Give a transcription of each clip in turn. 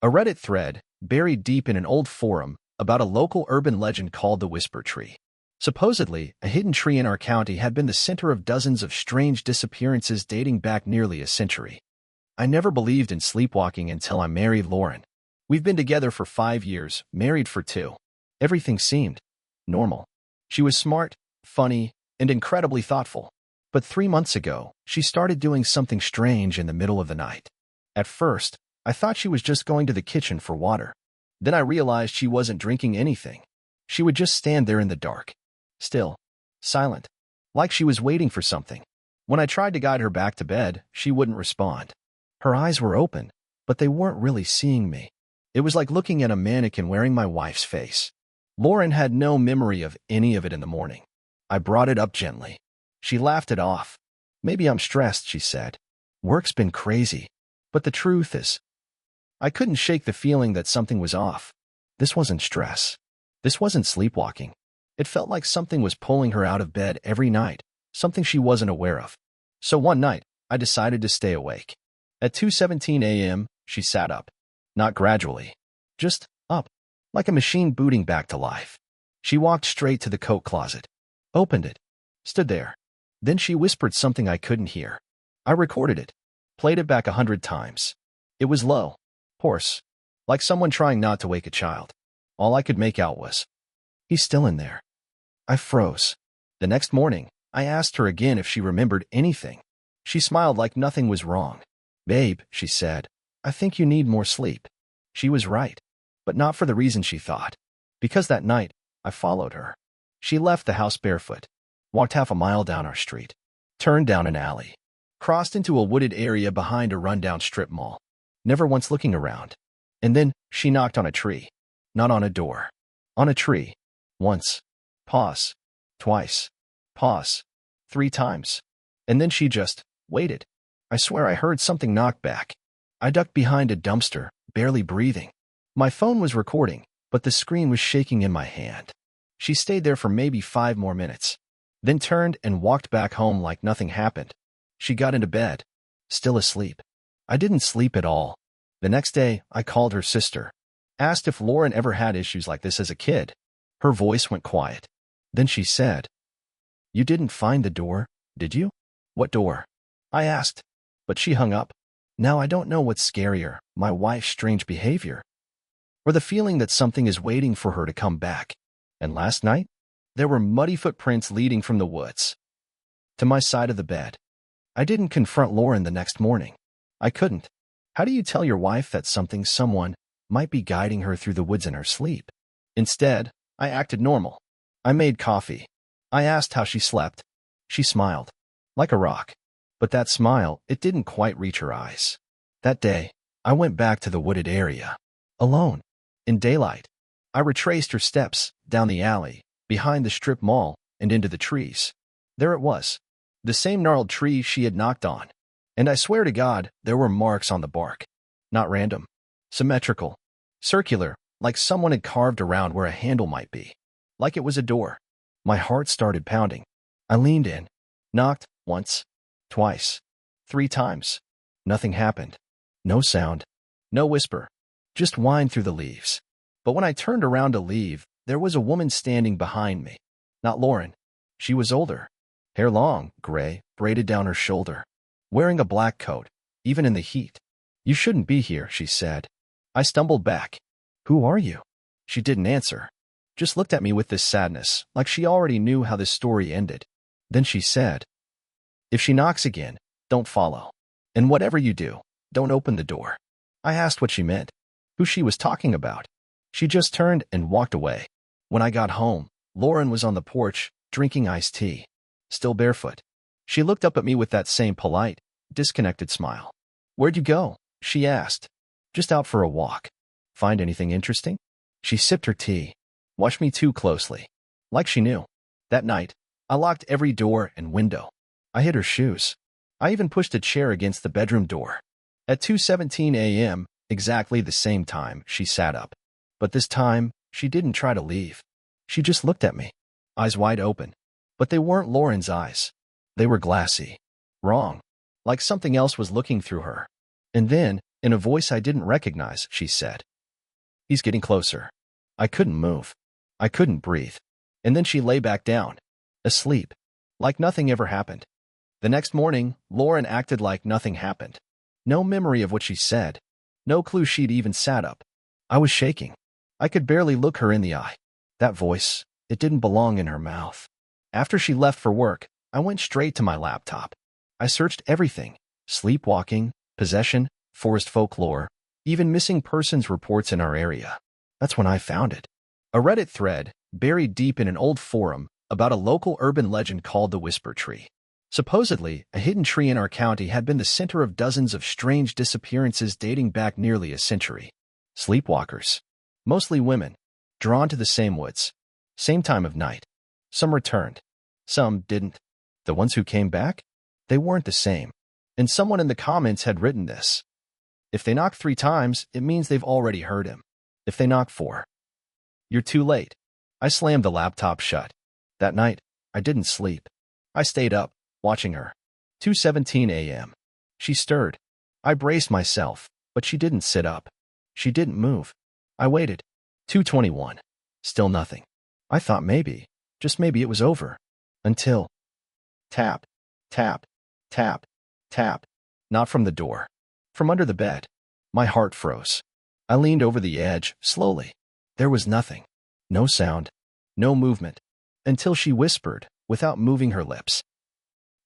A Reddit thread, buried deep in an old forum, about a local urban legend called the Whisper Tree. Supposedly, a hidden tree in our county had been the center of dozens of strange disappearances dating back nearly a century. I never believed in sleepwalking until I married Lauren. We've been together for 5 years, married for 2. Everything seemed normal. She was smart, funny, and incredibly thoughtful. But 3 months ago, she started doing something strange in the middle of the night. At first, I thought she was just going to the kitchen for water. Then I realized she wasn't drinking anything. She would just stand there in the dark, still, silent, like she was waiting for something. When I tried to guide her back to bed, she wouldn't respond. Her eyes were open, but they weren't really seeing me. It was like looking at a mannequin wearing my wife's face. Lauren had no memory of any of it in the morning. I brought it up gently. She laughed it off. "Maybe I'm stressed," she said. "Work's been crazy." But the truth is, I couldn't shake the feeling that something was off. This wasn't stress. This wasn't sleepwalking. It felt like something was pulling her out of bed every night, something she wasn't aware of. So one night, I decided to stay awake. At 2:17 a.m., she sat up. Not gradually. Just up, like a machine booting back to life. She walked straight to the coat closet, opened it, stood there. Then she whispered something I couldn't hear. I recorded it, played it back 100 times. It was low, hoarse, like someone trying not to wake a child. All I could make out was, "He's still in there." I froze. The next morning, I asked her again if she remembered anything. She smiled like nothing was wrong. "Babe," she said, "I think you need more sleep." She was right, but not for the reason she thought. Because that night, I followed her. She left the house barefoot, walked half a mile down our street, turned down an alley, crossed into a wooded area behind a rundown strip mall, never once looking around. And then she knocked on a tree. Not on a door. On a tree. Once. Pause. Twice. Pause. 3 times. And then she just waited. I swear I heard something knock back. I ducked behind a dumpster, barely breathing. My phone was recording, but the screen was shaking in my hand. She stayed there for maybe 5 more minutes, then turned and walked back home like nothing happened. She got into bed, still asleep. I didn't sleep at all. The next day, I called her sister, asked if Lauren ever had issues like this as a kid. Her voice went quiet. Then she said, "You didn't find the door, did you?" "What door?" I asked, but she hung up. Now I don't know what's scarier, my wife's strange behavior, or the feeling that something is waiting for her to come back. And last night, there were muddy footprints leading from the woods to my side of the bed. I didn't confront Lauren the next morning. I couldn't. How do you tell your wife that someone might be guiding her through the woods in her sleep? Instead, I acted normal. I made coffee. I asked how she slept. She smiled, like a rock. But that smile, it didn't quite reach her eyes. That day, I went back to the wooded area, alone, in daylight. I retraced her steps, down the alley, behind the strip mall, and into the trees. There it was, the same gnarled tree she had knocked on. And I swear to God, there were marks on the bark. Not random. Symmetrical. Circular, like someone had carved around where a handle might be. Like it was a door. My heart started pounding. I leaned in, knocked, once, twice, 3 times. Nothing happened. No sound. No whisper. Just wind through the leaves. But when I turned around to leave, there was a woman standing behind me. Not Lauren. She was older. Hair long, gray, braided down her shoulder. Wearing a black coat, even in the heat. "You shouldn't be here," she said. I stumbled back. "Who are you?" She didn't answer. Just looked at me with this sadness, like she already knew how this story ended. Then she said, "If she knocks again, don't follow. And whatever you do, don't open the door." I asked what she meant, who she was talking about. She just turned and walked away. When I got home, Lauren was on the porch, drinking iced tea, still barefoot. She looked up at me with that same polite, disconnected smile. "Where'd you go?" she asked. "Just out for a walk." "Find anything interesting?" She sipped her tea, watched me too closely, like she knew. That night, I locked every door and window. I hid her shoes. I even pushed a chair against the bedroom door. At 2:17 a.m., exactly the same time, she sat up. But this time, she didn't try to leave. She just looked at me, eyes wide open. But they weren't Lauren's eyes. They were glassy, wrong, like something else was looking through her. And then, In a voice I didn't recognize, she said, "He's getting closer." I couldn't move. I couldn't breathe. And then she lay back down, asleep, like nothing ever happened. The next morning, Lauren acted like nothing happened. No memory of what she said. No clue she'd even sat up. I was shaking. I could barely look her in the eye. That voice, it didn't belong in her mouth. After she left for work, I went straight to my laptop. I searched everything: sleepwalking, possession, forest folklore, even missing persons reports in our area. That's when I found it. A Reddit thread, buried deep in an old forum, about a local urban legend called the Whisper Tree. Supposedly, a hidden tree in our county had been the center of dozens of strange disappearances dating back nearly a century. Sleepwalkers, mostly women, drawn to the same woods, same time of night. Some returned. Some didn't. The ones who came back? They weren't the same. And someone in the comments had written this: "If they knock 3 times, it means they've already heard him. If they knock 4, you're too late." I slammed the laptop shut. That night, I didn't sleep. I stayed up, watching her. 2:17 a.m. She stirred. I braced myself, but she didn't sit up. She didn't move. I waited. 2:21. Still nothing. I thought maybe, just maybe it was over. Until tap, tap, tap, tap. Not from the door. From under the bed. My heart froze. I leaned over the edge, slowly. There was nothing. No sound. No movement. Until she whispered, without moving her lips,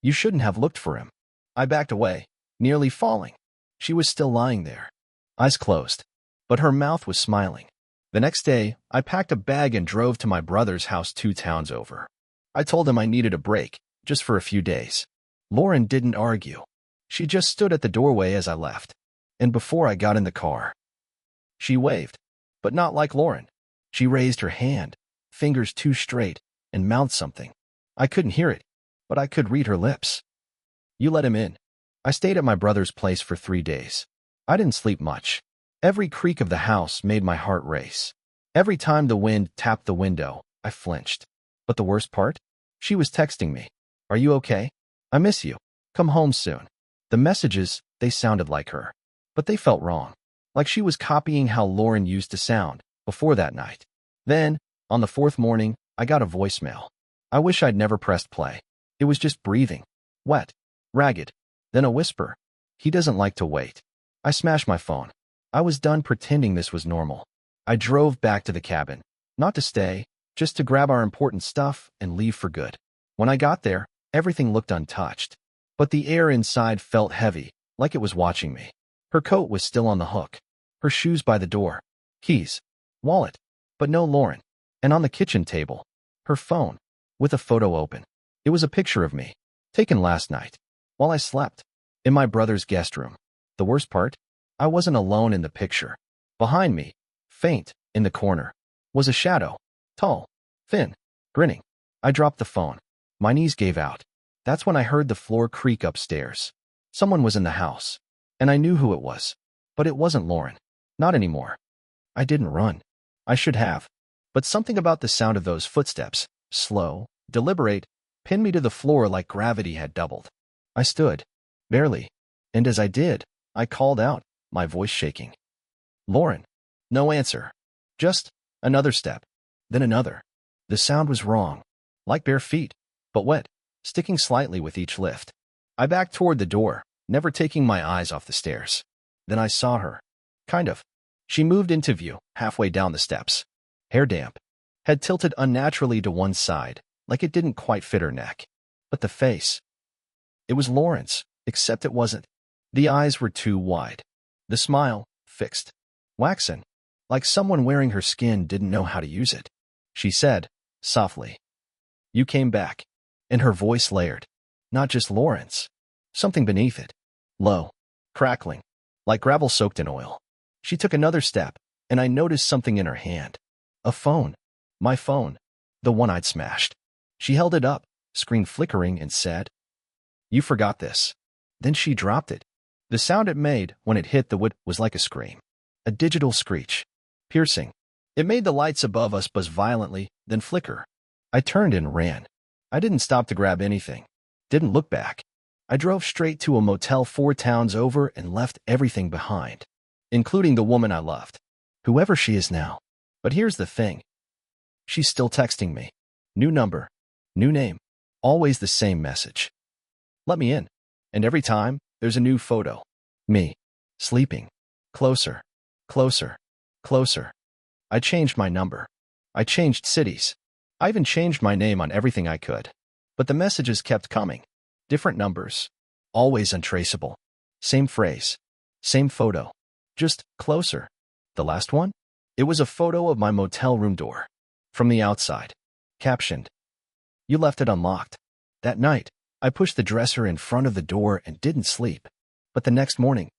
"You shouldn't have looked for him." I backed away, nearly falling. She was still lying there, eyes closed, but her mouth was smiling. The next day, I packed a bag and drove to my brother's house 2 towns over. I told him I needed a break, just for a few days. Lauren didn't argue. She just stood at the doorway as I left. And before I got in the car, she waved, but not like Lauren. She raised her hand, fingers too straight, and mouthed something. I couldn't hear it, but I could read her lips. "You let him in." I stayed at my brother's place for 3 days. I didn't sleep much. Every creak of the house made my heart race. Every time the wind tapped the window, I flinched. But the worst part? She was texting me. "Are you okay? I miss you. Come home soon." The messages, they sounded like her. But they felt wrong. Like she was copying how Lauren used to sound before that night. Then, on the 4th morning, I got a voicemail. I wish I'd never pressed play. It was just breathing. Wet. Ragged. Then a whisper. "He doesn't like to wait." I smashed my phone. I was done pretending this was normal. I drove back to the cabin. Not to stay, just to grab our important stuff and leave for good. When I got there, everything looked untouched. But the air inside felt heavy, like it was watching me. Her coat was still on the hook. Her shoes by the door. Keys. Wallet. But no Lauren. And on the kitchen table, her phone, with a photo open. It was a picture of me, taken last night, while I slept, in my brother's guest room. The worst part? I wasn't alone in the picture. Behind me, faint, in the corner, was a shadow. Tall, thin, grinning. I dropped the phone. My knees gave out. That's when I heard the floor creak upstairs. Someone was in the house. And I knew who it was. But it wasn't Lauren. Not anymore. I didn't run. I should have. But something about the sound of those footsteps, slow, deliberate, pinned me to the floor like gravity had doubled. I stood. Barely. And as I did, I called out, my voice shaking. "Lauren." No answer. Just another step. Then another. The sound was wrong. Like bare feet, but wet, sticking slightly with each lift. I backed toward the door, never taking my eyes off the stairs. Then I saw her. Kind of. She moved into view, halfway down the steps. Hair damp. Head tilted unnaturally to one side, like it didn't quite fit her neck. But the face. It was Lauren's, except it wasn't. The eyes were too wide. The smile, fixed. Waxen. Like someone wearing her skin didn't know how to use it. She said, softly, "You came back." And her voice layered. Not just Lauren's. Something beneath it. Low. Crackling. Like gravel soaked in oil. She took another step, and I noticed something in her hand. A phone. My phone. The one I'd smashed. She held it up, screen flickering, and said, "You forgot this." Then she dropped it. The sound it made when it hit the wood was like a scream. A digital screech. Piercing. It made the lights above us buzz violently, then flicker. I turned and ran. I didn't stop to grab anything. Didn't look back. I drove straight to a motel 4 towns over and left everything behind, including the woman I loved, whoever she is now. But here's the thing. She's still texting me. New number, new name, always the same message. Let me in. And every time, there's a new photo. Me, sleeping. Closer, closer, closer. I changed my number. I changed cities. I even changed my name on everything I could. But the messages kept coming. Different numbers. Always untraceable. Same phrase. Same photo. Just closer. The last one? It was a photo of my motel room door. From the outside. Captioned, "You left it unlocked." That night, I pushed the dresser in front of the door and didn't sleep. But the next morning,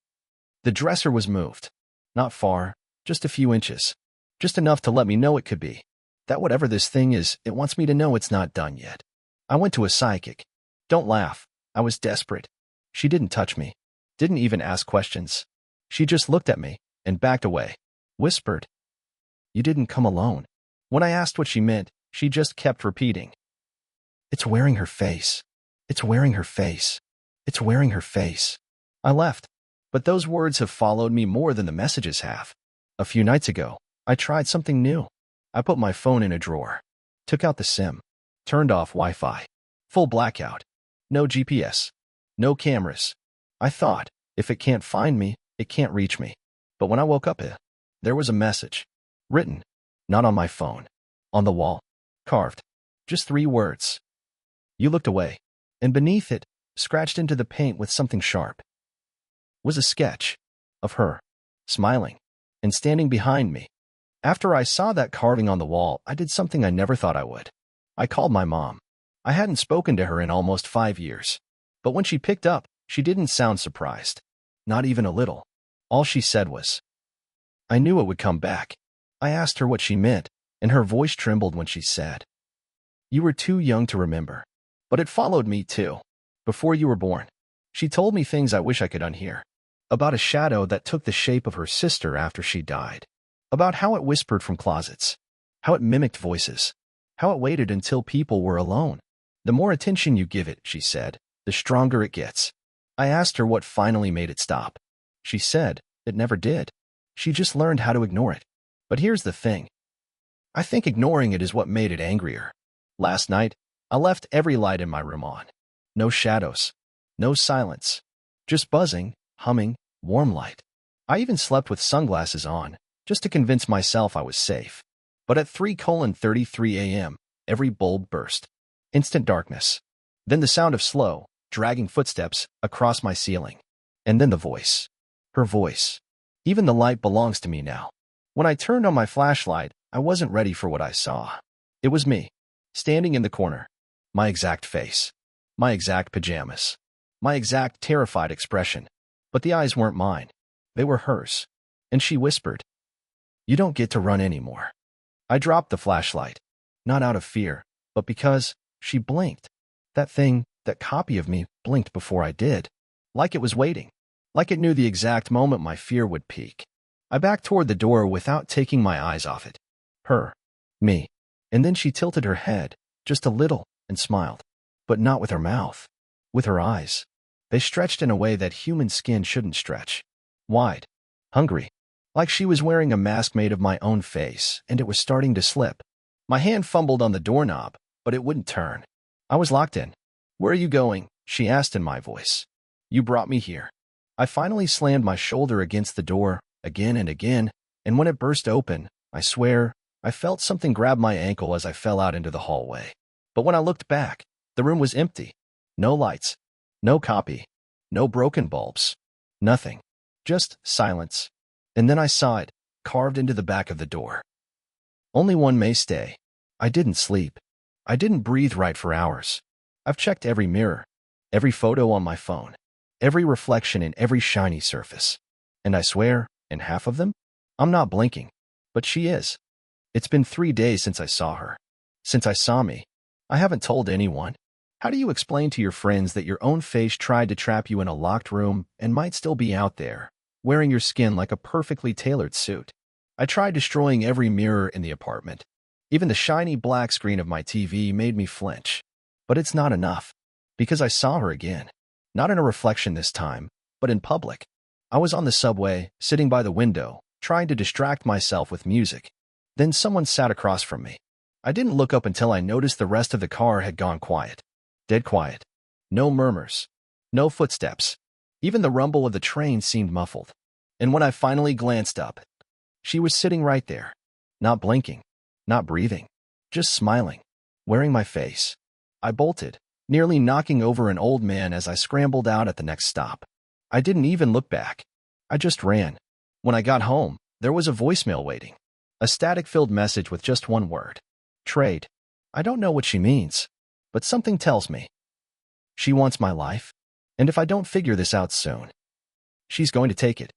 the dresser was moved. Not far, just a few inches. Just enough to let me know it could be. That whatever this thing is, it wants me to know it's not done yet. I went to a psychic. Don't laugh. I was desperate. She didn't touch me. Didn't even ask questions. She just looked at me and backed away. Whispered, "You didn't come alone." When I asked what she meant, she just kept repeating, "It's wearing her face. It's wearing her face. It's wearing her face." I left. But those words have followed me more than the messages have. A few nights ago, I tried something new. I put my phone in a drawer, took out the SIM, turned off Wi-Fi. Full blackout. No GPS. No cameras. I thought, if it can't find me, it can't reach me. But when I woke up, there was a message. Written. Not on my phone. On the wall. Carved. Just 3 words. You looked away. And beneath it, scratched into the paint with something sharp, was a sketch of her, smiling, and standing behind me. After I saw that carving on the wall, I did something I never thought I would. I called my mom. I hadn't spoken to her in almost 5 years. But when she picked up, she didn't sound surprised. Not even a little. All she said was, "I knew it would come back." I asked her what she meant, and her voice trembled when she said, "You were too young to remember. But it followed me too. Before you were born." She told me things I wish I could unhear. About a shadow that took the shape of her sister after she died. About how it whispered from closets. How it mimicked voices. How it waited until people were alone. "The more attention you give it," she said, "the stronger it gets." I asked her what finally made it stop. She said it never did. She just learned how to ignore it. But here's the thing. I think ignoring it is what made it angrier. Last night, I left every light in my room on. No shadows. No silence. Just buzzing, humming, warm light. I even slept with sunglasses on, just to convince myself I was safe. But at 3:33 a.m., every bulb burst. Instant darkness. Then the sound of slow, dragging footsteps across my ceiling. And then the voice. Her voice. Even the light belongs to me now. When I turned on my flashlight, I wasn't ready for what I saw. It was me, standing in the corner. My exact face. My exact pajamas. My exact terrified expression. But the eyes weren't mine. They were hers. And she whispered, "You don't get to run anymore." I dropped the flashlight. Not out of fear, but because she blinked. That thing, that copy of me, blinked before I did. Like it was waiting. Like it knew the exact moment my fear would peak. I backed toward the door without taking my eyes off it. Her. Me. And then she tilted her head, just a little, and smiled. But not with her mouth. With her eyes. They stretched in a way that human skin shouldn't stretch. Wide. Hungry. Like she was wearing a mask made of my own face, and it was starting to slip. My hand fumbled on the doorknob, but it wouldn't turn. I was locked in. "Where are you going?" she asked in my voice. "You brought me here." I finally slammed my shoulder against the door, again and again, and when it burst open, I swear, I felt something grab my ankle as I fell out into the hallway. But when I looked back, the room was empty. No lights. No copy. No broken bulbs. Nothing. Just silence. And then I saw it, carved into the back of the door. "Only one may stay." I didn't sleep. I didn't breathe right for hours. I've checked every mirror, every photo on my phone, every reflection in every shiny surface. And I swear, in half of them, I'm not blinking. But she is. It's been 3 days since I saw her. Since I saw me. I haven't told anyone. How do you explain to your friends that your own face tried to trap you in a locked room and might still be out there, wearing your skin like a perfectly tailored suit? I tried destroying every mirror in the apartment. Even the shiny black screen of my TV made me flinch. But it's not enough. Because I saw her again. Not in a reflection this time, but in public. I was on the subway, sitting by the window, trying to distract myself with music. Then someone sat across from me. I didn't look up until I noticed the rest of the car had gone quiet. Dead quiet. No murmurs. No footsteps. Even the rumble of the train seemed muffled. And when I finally glanced up, she was sitting right there. Not blinking. Not breathing. Just smiling. Wearing my face. I bolted, nearly knocking over an old man as I scrambled out at the next stop. I didn't even look back. I just ran. When I got home, there was a voicemail waiting. A static-filled message with just one word. Trade. I don't know what she means, but something tells me. She wants my life, and if I don't figure this out soon, she's going to take it.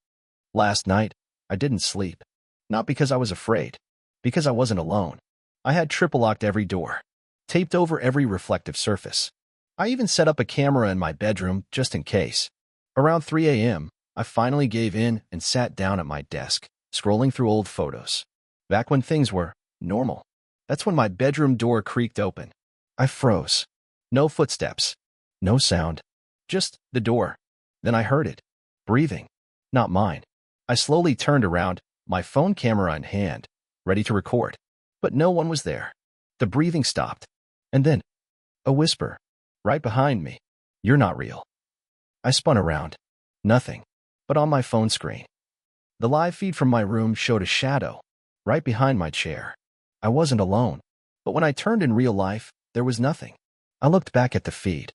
Last night, I didn't sleep. Not because I was afraid, because I wasn't alone. I had triple-locked every door, taped over every reflective surface. I even set up a camera in my bedroom just in case. Around 3 a.m., I finally gave in and sat down at my desk, scrolling through old photos. Back when things were normal. That's when my bedroom door creaked open. I froze. No footsteps. No sound. Just the door. Then I heard it. Breathing. Not mine. I slowly turned around, my phone camera in hand, ready to record. But no one was there. The breathing stopped. And then, a whisper. Right behind me. You're not real. I spun around. Nothing. But on my phone screen. The live feed from my room showed a shadow. Right behind my chair. I wasn't alone. But when I turned in real life, there was nothing. I looked back at the feed.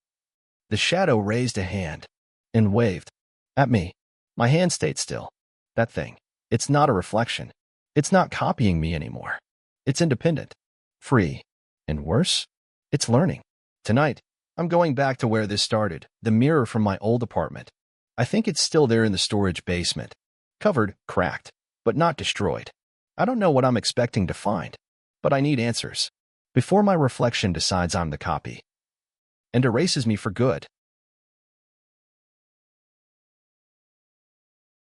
The shadow raised a hand. And waved. At me. My hand stayed still. That thing. It's not a reflection. It's not copying me anymore. It's independent. Free. And worse? It's learning. Tonight, I'm going back to where this started, the mirror from my old apartment. I think it's still there in the storage basement. Covered, cracked, but not destroyed. I don't know what I'm expecting to find, but I need answers before my reflection decides I'm the copy and erases me for good.